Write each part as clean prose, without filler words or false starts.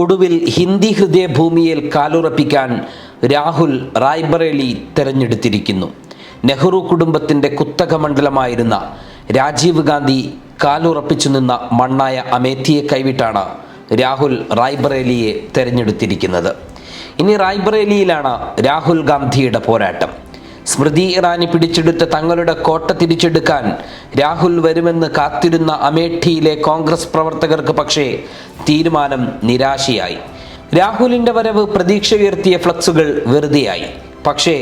ഒടുവിൽ ഹിന്ദി ഹൃദയഭൂമിയിൽ കാലുറപ്പിക്കാൻ രാഹുൽ റായ്ബറേലി തെരഞ്ഞെടുത്തിരിക്കുന്നു. നെഹ്റു കുടുംബത്തിൻ്റെ കുത്തക മണ്ഡലമായിരുന്ന രാജീവ് ഗാന്ധി കാലുറപ്പിച്ചു നിന്ന മണ്ണായ അമേഠിയെ കൈവിട്ടാണ് രാഹുൽ റായ്ബറേലിയെ തെരഞ്ഞെടുത്തിരിക്കുന്നത്. ഇനി റായ്ബറേലിയിലാണ് രാഹുൽ ഗാന്ധിയുടെ പോരാട്ടം. സ്മൃതി ഇറാനി പിടിച്ചെടുത്ത തങ്ങളുടെ കോട്ട തിരിച്ചെടുക്കാൻ രാഹുൽ വരുമെന്ന് കാത്തിരുന്ന അമേഠിയിലെ കോൺഗ്രസ് പ്രവർത്തകർക്ക് പക്ഷേ തീരുമാനം നിരാശയായി. രാഹുലിന്റെ വരവ് പ്രതീക്ഷ ഉയർത്തിയ ഫ്ലക്സുകൾ വെറുതെയായി. പക്ഷേ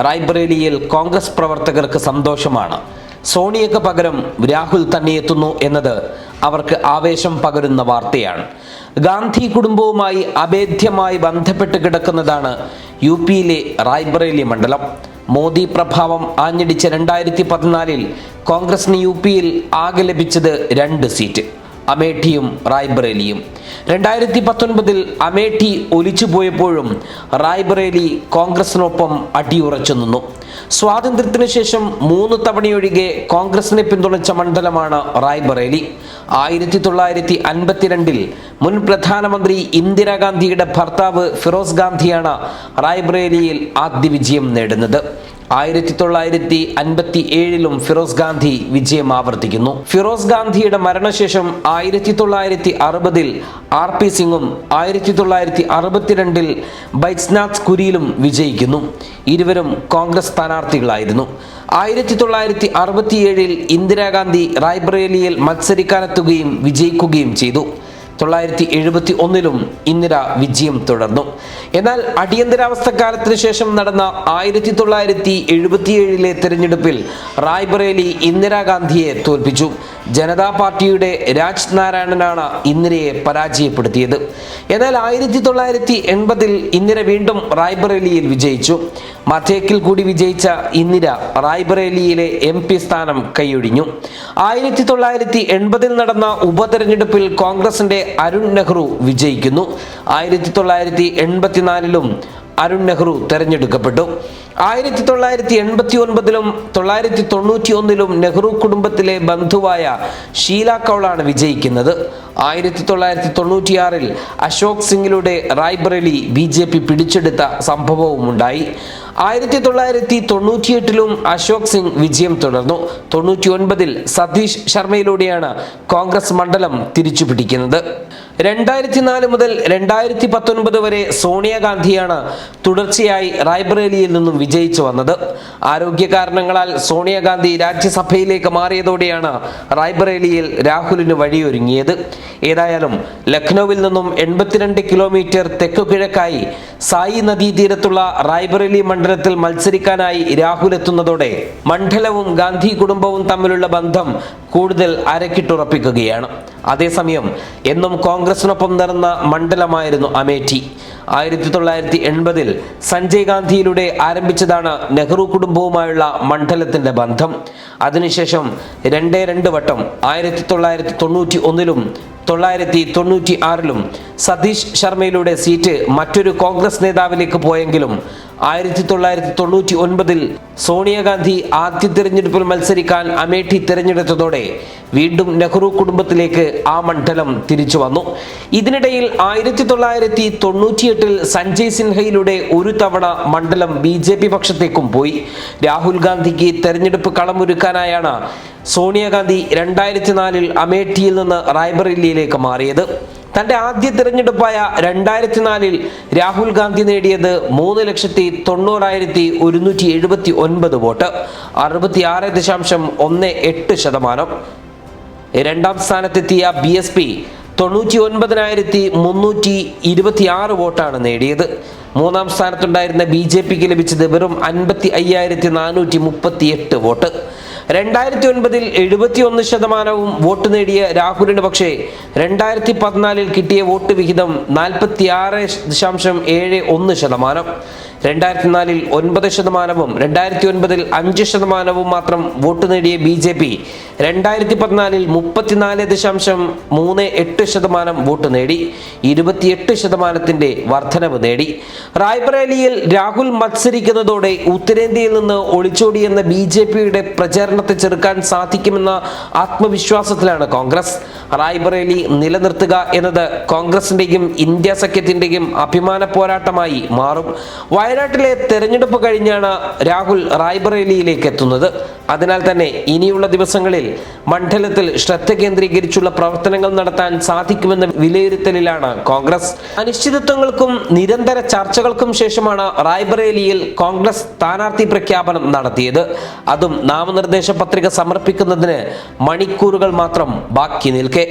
റായ്ബറേലിയിൽ കോൺഗ്രസ് പ്രവർത്തകർക്ക് സന്തോഷമാണ്. സോണിയയ്ക്ക് പകരം രാഹുൽ തന്നെ എത്തുന്നു എന്നത് അവർക്ക് ആവേശം പകരുന്ന വാർത്തയാണ്. ഗാന്ധി കുടുംബവുമായി അഭേദ്യമായി ബന്ധപ്പെട്ട് കിടക്കുന്നതാണ് യു.പിയിലെ റായ്ബറേലി മണ്ഡലം. മോദി പ്രഭാവം ആഞ്ഞടിച്ച 2014 കോൺഗ്രസിന് യു.പിയിൽ ആകെ ലഭിച്ചത് 2 സീറ്റ്, അമേഠിയും റായ്ബറേലിയും. 2019 അമേഠി ഒലിച്ചുപോയപ്പോഴും റായ്ബറേലി കോൺഗ്രസിനൊപ്പം അടിയുറച്ചു നിന്നു. സ്വാതന്ത്ര്യത്തിനു ശേഷം 3 തവണയൊഴികെ കോൺഗ്രസിനെ പിന്തുണച്ച മണ്ഡലമാണ് റായ്ബറേലി. 1952 മുൻ പ്രധാനമന്ത്രി ഇന്ദിരാഗാന്ധിയുടെ ഭർത്താവ് ഫിറോസ് ഗാന്ധിയാണ് റായ്ബറേലിയിൽ ആദ്യ വിജയം നേടുന്നത്. 1957 ഫിറോസ് ഗാന്ധി വിജയം ആവർത്തിക്കുന്നു. ഫിറോസ് ഗാന്ധിയുടെ മരണശേഷം 1960 ആർ.പി. സിംഗും 1962 ബൈജ്നാഥ് കുരിയിലും വിജയിക്കുന്നു. ഇരുവരും കോൺഗ്രസ് സ്ഥാനാർത്ഥികളായിരുന്നു. 1967 ഇന്ദിരാഗാന്ധി റായ്ബറേലിയിൽ മത്സരിക്കാനെത്തുകയും വിജയിക്കുകയും ചെയ്തു. 1971 ഇന്ദിര വിജയം തുടർന്നു. എന്നാൽ അടിയന്തരാവസ്ഥ കാലത്തിന് ശേഷം നടന്ന 1977 തെരഞ്ഞെടുപ്പിൽ റായ്ബറേലി ഇന്ദിരാഗാന്ധിയെ തോൽപ്പിച്ചു. ജനതാ പാർട്ടിയുടെ രാജ് നാരായണനാണ് ഇന്ദിരയെ പരാജയപ്പെടുത്തിയത്. എന്നാൽ 1980 ഇന്ദിര വീണ്ടും റായ്ബറേലിയിൽ വിജയിച്ചു. മധേക്കിൽ കൂടി വിജയിച്ച ഇന്ദിര റായ്ബറേലിയിലെ MP സ്ഥാനം കൈയൊഴിഞ്ഞു. 1980 നടന്ന ഉപതെരഞ്ഞെടുപ്പിൽ കോൺഗ്രസിന്റെ അരുൺ നെഹ്റു വിജയിക്കുന്നു. 1984 അരുൺ നെഹ്റു തെരഞ്ഞെടുക്കപ്പെട്ടു. 1989 1991 നെഹ്റു കുടുംബത്തിലെ ബന്ധുവായ ഷീല കൗളാണ് വിജയിക്കുന്നത്. 1996 അശോക് സിംഗിലൂടെ റായ്ബറേലി BJP പിടിച്ചെടുത്ത സംഭവവുമുണ്ടായി. 1998 അശോക് സിംഗ് വിജയം തുടർന്നു. 99 സതീഷ് ശർമ്മയിലൂടെയാണ് കോൺഗ്രസ് മണ്ഡലം തിരിച്ചുപിടിക്കുന്നത്. 2004 മുതൽ 2019 വരെ സോണിയാഗാന്ധിയാണ് തുടർച്ചയായി റായ്ബറേലിയിൽ നിന്നും വിജയിച്ചു വന്നത്. ആരോഗ്യ കാരണങ്ങളാൽ സോണിയാഗാന്ധി രാജ്യസഭയിലേക്ക് മാറിയതോടെയാണ് റായ്ബറേലിയിൽ രാഹുലിന് വഴിയൊരുങ്ങിയത്. ഏതായാലും ലക്നൌവിൽ നിന്നും 82 കിലോമീറ്റർ തെക്കുകിഴക്കായി സായി നദീതീരത്തുള്ള റായ്ബറേലി മണ്ഡലത്തിൽ മത്സരിക്കാനായി രാഹുൽ എത്തുന്നതോടെ മണ്ഡലവും ഗാന്ധി കുടുംബവും തമ്മിലുള്ള ബന്ധം കൂടുതൽ അരക്കിട്ടുറപ്പിക്കുകയാണ്. അതേസമയം എന്നും കോൺഗ്രസിനൊപ്പം നടന്ന മണ്ഡലമായിരുന്നു അമേഠി. 1980 സഞ്ജയ് ഗാന്ധിയിലൂടെ ആരംഭിച്ചതാണ് നെഹ്റു കുടുംബവുമായുള്ള മണ്ഡലത്തിന്റെ ബന്ധം. അതിനുശേഷം 2 വട്ടം 1991 1996 സതീഷ് ശർമ്മയിലൂടെ സീറ്റ് മറ്റൊരു കോൺഗ്രസ് നേതാവിലേക്ക് പോയെങ്കിലും 1999 സോണിയാഗാന്ധി ആദ്യ തിരഞ്ഞെടുപ്പിൽ മത്സരിക്കാൻ അമേഠി തിരഞ്ഞെടുത്തതോടെ വീണ്ടും നെഹ്റു കുടുംബത്തിലേക്ക് ആ മണ്ഡലം തിരിച്ചു വന്നു. ഇതിനിടയിൽ 1998 സഞ്ജയ് സിൻഹയിലൂടെ ഒരു തവണ മണ്ഡലം BJP പക്ഷത്തേക്കും പോയി. രാഹുൽ ഗാന്ധിക്ക് തെരഞ്ഞെടുപ്പ് കളമൊരുക്കാനായാണ് സോണിയാഗാന്ധി 2004 അമേഠിയിൽ നിന്ന് റായ്ബറേലിയിലേക്ക് മാറിയത്. തന്റെ ആദ്യ തിരഞ്ഞെടുപ്പായ 2004 രാഹുൽ ഗാന്ധി നേടിയത് 3,90,179 വോട്ട്, 66.18%. രണ്ടാം സ്ഥാനത്തെത്തിയ BSP 99,326 വോട്ടാണ് നേടിയത്. മൂന്നാം സ്ഥാനത്തുണ്ടായിരുന്ന BJPക്ക് ലഭിച്ചത് വെറും 55,438 വോട്ട്. 2009 71% വോട്ട് നേടിയ രാഹുലിന് പക്ഷേ 2014 കിട്ടിയ വോട്ട് വിഹിതം 46.71%. 2004 9%, 2009 5% മാത്രം വോട്ട് നേടിയ BJP 2014 34.38% വോട്ട് നേടി 28% വർധനവ് നേടി. റായ്ബറേലിയിൽ രാഹുൽ മത്സരിക്കുന്നതോടെ ഉത്തരേന്ത്യയിൽ നിന്ന് ഒളിച്ചോടിയെന്ന BJPയുടെ പ്രചാരണ പ്രചരണത്തെ ചെറുക്കാൻ സാധിക്കുമെന്ന ആത്മവിശ്വാസത്തിലാണ് കോൺഗ്രസ്. റായ്ബറേലി നിലനിർത്തുക എന്നത് കോൺഗ്രസിന്റെയും ഇന്ത്യ സഖ്യത്തിന്റെയും അഭിമാന പോരാട്ടമായി മാറും. വയനാട്ടിലെ തെരഞ്ഞെടുപ്പ് കഴിഞ്ഞാണ് രാഹുൽ റായ്ബറേലിയിലേക്ക് എത്തുന്നത്. അതിനാൽ തന്നെ ഇനിയുള്ള ദിവസങ്ങളിൽ മണ്ഡലത്തിൽ ശ്രദ്ധ കേന്ദ്രീകരിച്ചുള്ള പ്രവർത്തനങ്ങൾ നടത്താൻ സാധിക്കുമെന്ന വിലയിരുത്തലിലാണ് കോൺഗ്രസ്. അനിശ്ചിതത്വങ്ങൾക്കും നിരന്തര ചർച്ചകൾക്കും ശേഷമാണ് റായ്ബറേലിയിൽ കോൺഗ്രസ് സ്ഥാനാർത്ഥി പ്രഖ്യാപനം നടത്തിയത്. അതും നാമനിർദ്ദേശ പത്രിക സമർപ്പിക്കുന്നതിന് മണിക്കൂറുകൾ മാത്രം ബാക്കി നിൽക്കെ.